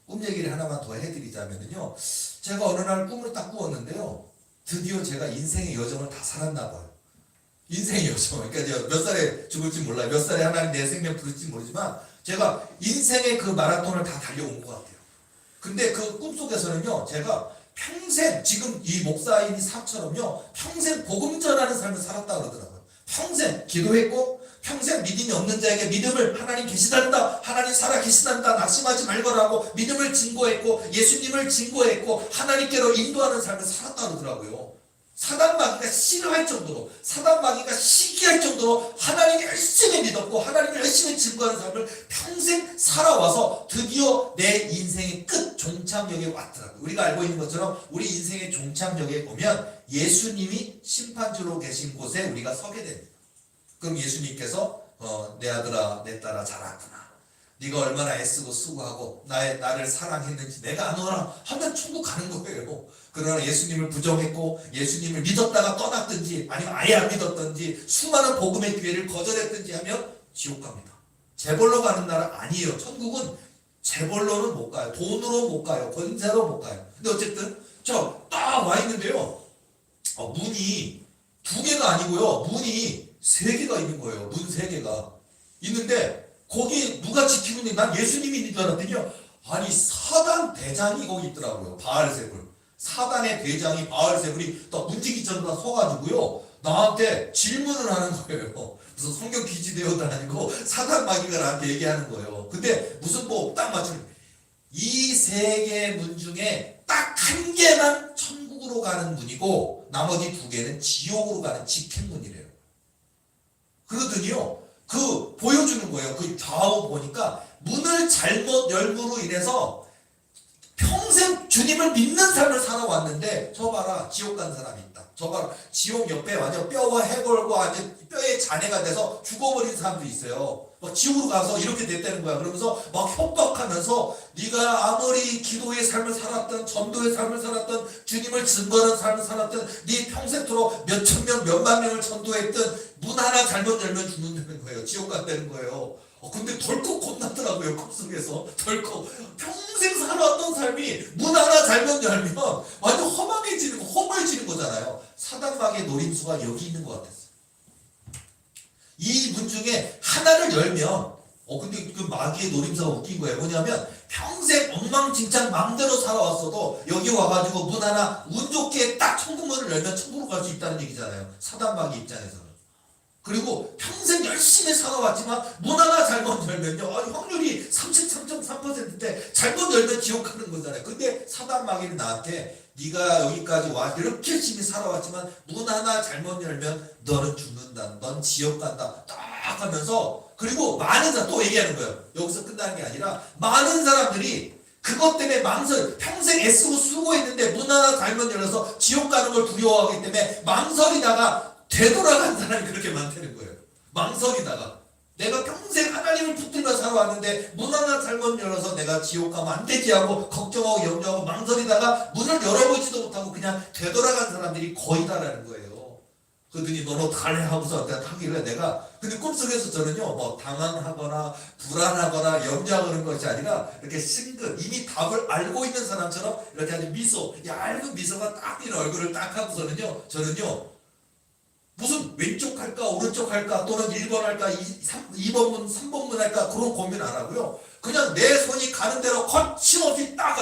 꿈 얘기를 하나만 더 해드리자면요. 제가 어느 날 꿈을 딱 꾸었는데요. 드디어 제가 인생의 여정을 다 살았나 봐요. 인생의 여정. 그러니까 몇 살에 죽을지 몰라요. 몇 살에 하나님 내 생명 부를지 모르지만 제가 인생의 그 마라톤을 다 달려온 것 같아요. 근데 그 꿈속에서는요, 제가 평생, 지금 이 목사인 삶처럼요, 평생 복음 전하는 삶을 살았다 그러더라고요. 평생 기도했고, 평생 믿음이 없는 자에게 믿음을 하나님 계시단다, 하나님 살아 계시단다, 낙심하지 말거라고 믿음을 증거했고, 예수님을 증거했고, 하나님께로 인도하는 삶을 살았다 그러더라고요. 사단마귀가 싫어할 정도로, 사단마귀가 시기할 정도로 하나님을 열심히 믿었고 하나님을 열심히 증거하는 삶을 평생 살아와서 드디어 내 인생의 끝 종착역에 왔더라고요. 우리가 알고 있는 것처럼 우리 인생의 종착역에 보면 예수님이 심판주로 계신 곳에 우리가 서게 됩니다. 그럼 예수님께서 내 아들아 내 딸아 잘 왔구나, 네가 얼마나 애쓰고 수고하고 나를 사랑했는지 내가 아노라 하면 천국 가는 거예요. 그러나 예수님을 부정했고 예수님을 믿었다가 떠났든지 아니면 아예 안 믿었든지 수많은 복음의 기회를 거절했든지 하면 지옥 갑니다. 재벌로 가는 나라 아니에요. 천국은 재벌로는 못 가요. 돈으로 못 가요. 권세로 못 가요. 근데 어쨌든 저 딱 와 있는데요, 문이 2개가 아니고요, 문이 3개가 있는 거예요. 문 3개가 있는데 거기 누가 지키고 있는지 난 예수님이 있는 줄 알았더니요, 아니 사단 대장이 거기 있더라고요. 바알세불. 사단의 대장이 바알세불이 또 문지기처럼 서가지고요, 나한테 질문을 하는 거예요. 무슨 성경 기지대요도 아니고 사단 마귀가 나한테 얘기하는 거예요. 근데 무슨 뭐 딱 맞추면 이 세 개의 문 중에 딱 한 개만 천국으로 가는 문이고 나머지 두 개는 지옥으로 가는 직행문이래요. 그러더니요, 보여주는 거예요. 그 좌우 보니까 문을 잘못 열므로 인해서 평생 주님을 믿는 삶을 살아왔는데 저 봐라, 지옥 간 사람이 있다. 저 봐라, 지옥 옆에 완전 뼈와 해골과 완전 뼈의 잔해가 돼서 죽어버린 사람도 있어요. 막 지옥으로 가서 이렇게 됐다는 거야. 그러면서 막 협박하면서 네가 아무리 기도의 삶을 살았던, 전도의 삶을 살았던, 주님을 증거하는 삶을 살았던, 네 평생토록 몇천 명, 몇만 명을 전도했던 문 하나 잘못 열면 죽는다는 거예요. 지옥 간다는 거예요. 근데 덜컥 겁나더라고요. 꿈속에서 덜컥 평생 살아왔던 삶이 문 하나 잘못 열면 완전 허망해지는 거, 허무해지는 거잖아요. 사단마귀의 노림수가 여기 있는 것 같았어요. 이 문 중에 하나를 열면 근데 그 마귀의 노림수가 웃긴 거예요. 뭐냐면 평생 엉망진창 맘대로 살아왔어도 여기 와가지고 문 하나 운 좋게 딱 천국문을 열면 천국으로 갈 수 있다는 얘기잖아요. 사단마귀 입장에서는. 그리고 평생 열심히 살아왔지만 문 하나 잘못 열면요, 확률이 33.3%인데 잘못 열면 지옥 가는 거잖아요. 근데 사단마귀는 나한테 네가 여기까지 와 이렇게 열심히 살아왔지만 문 하나 잘못 열면 너는 죽는다, 넌 지옥 간다 딱 하면서, 그리고 많은 사람 또 얘기하는 거예요. 여기서 끝나는 게 아니라 많은 사람들이 그것 때문에 평생 애쓰고 수고했는데 문 하나 잘못 열어서 지옥 가는 걸 두려워하기 때문에 망설이다가 되돌아간 사람이 그렇게 많다는 거예요. 망설이다가 내가 평생 하나님을 붙들며 살아왔는데 문 하나 잘못 열어서 내가 지옥 가면 안 되지 하고 걱정하고 염려하고 망설이다가 문을 열어보지도 못하고 그냥 되돌아간 사람들이 거의다라는 거예요. 그러더니 너는 어떡할래 하고서 하길래 내가, 근데 꿈속에서 저는요, 뭐 당황하거나 불안하거나 염려하는 것이 아니라 이렇게 싱긋 이미 답을 알고 있는 사람처럼 이렇게 아주 미소, 얇은 미소가 딱 띄는 얼굴을 딱 하고서는요, 저는요 무슨 왼쪽 할까 오른쪽 할까 또는 1번 할까 2번문 3번문 할까 그런 고민 안 하고요, 그냥 내 손이 가는 대로 거침없이 딱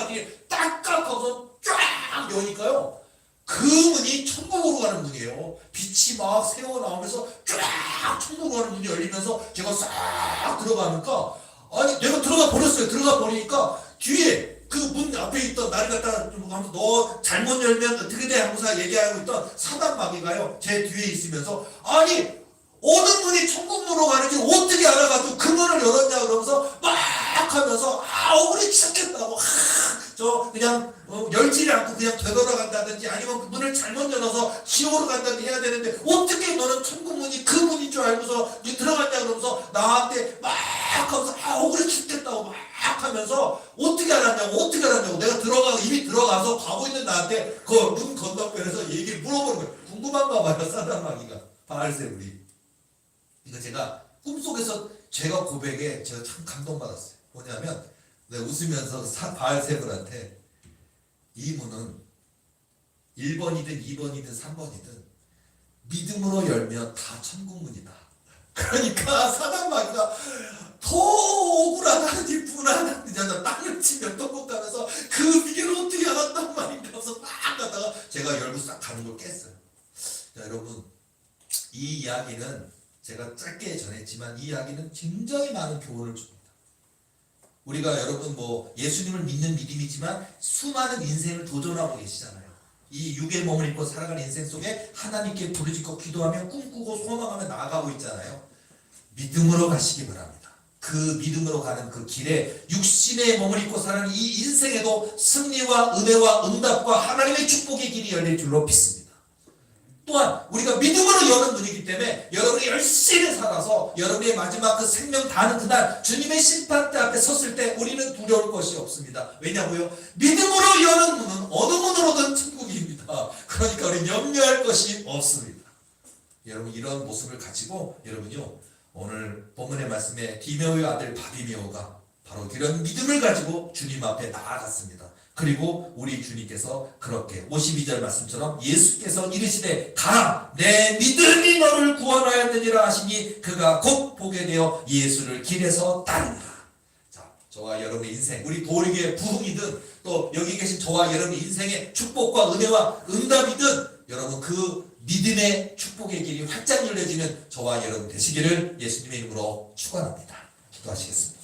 하고서 쫙 여니까요 그 문이 천국으로 가는 문이에요. 빛이 막 새어 나오면서 쫙 천국으로 가는 문이 열리면서 제가 싹 들어가니까, 아니 내가 들어가 버렸어요. 들어가 버리니까 뒤에 그 문 앞에 있던 나를 갖다 하면서 너 잘못 열면 어떻게 돼 하면서 얘기하고 있던 사단마귀가요 제 뒤에 있으면서, 아니 어느 문이 천국문으로 가는지 어떻게 알아가지고 그 문을 열었냐 그러면서 막 하면서 억울해 죽겠다고 저 그냥 열지를 않고 그냥 되돌아간다든지 아니면 그 문을 잘못 열어서 지옥으로 간다든지 해야 되는데 어떻게 너는 천국문이 그 문인 줄 알고서 들어갔냐 그러면서 나한테 막 하면서 억울해 죽겠다고 막 하면서 어떻게 알았냐고 내가 이미 들어가서 가고 있는 나한테 그 문 건너편에서 얘기를 물어보는 거예요. 궁금한가 봐요. 사단마귀가 바알세불이. 이거 제가 꿈속에서 제가 고백에 제가 참 감동받았어요. 뭐냐면 내가 웃으면서 바알세불한테 이 문은 1번이든 2번이든 3번이든 믿음으로 열면 다 천국문이다. 그러니까 사단마귀가 더 억울하다는지 분하다는지 땅을 치며 떡볶하면서 그 비결을 어떻게 알았단 말인가 하면서 딱 가다가 제가 열고 싹 가는 걸 깼어요. 자, 여러분 이 이야기는 제가 짧게 전했지만 이 이야기는 굉장히 많은 교훈을 줍니다. 우리가 여러분 예수님을 믿는 믿음이지만 수많은 인생을 도전하고 계시잖아요. 이 육의 몸을 입고 살아가는 인생 속에 하나님께 부르짖고 기도하며 꿈꾸고 소망하며 나아가고 있잖아요. 믿음으로 가시기 바랍니다. 그 믿음으로 가는 그 길에 육신의 몸을 입고 사는 이 인생에도 승리와 은혜와 응답과 하나님의 축복의 길이 열릴 줄로 믿습니다. 또한 우리가 믿음으로 여는 문이기 때문에 여러분이 열심히 살아서 여러분의 마지막 그 생명 다하는 그날 주님의 심판대 앞에 섰을 때 우리는 두려울 것이 없습니다. 왜냐고요? 믿음으로 여는 문은 어느 문으로든 천국입니다. 그러니까 우리는 염려할 것이 없습니다. 여러분 이런 모습을 가지고 여러분요 오늘 본문의 말씀에 디메오의 아들 바디메오가 바로 이런 믿음을 가지고 주님 앞에 나아갔습니다. 그리고 우리 주님께서 그렇게 52절 말씀처럼 예수께서 이르시되 가라 내 믿음이 너를 구원하였느니라 하시니 그가 곧 보게 되어 예수를 길에서 따르니라. 자, 저와 여러분의 인생 우리 도리교의 부흥이든 또 여기 계신 저와 여러분의 인생의 축복과 은혜와 응답이든 여러분 그 믿음의 축복의 길이 활짝 열려지는 저와 여러분 되시기를 예수님의 이름으로 축원합니다. 기도하시겠습니다.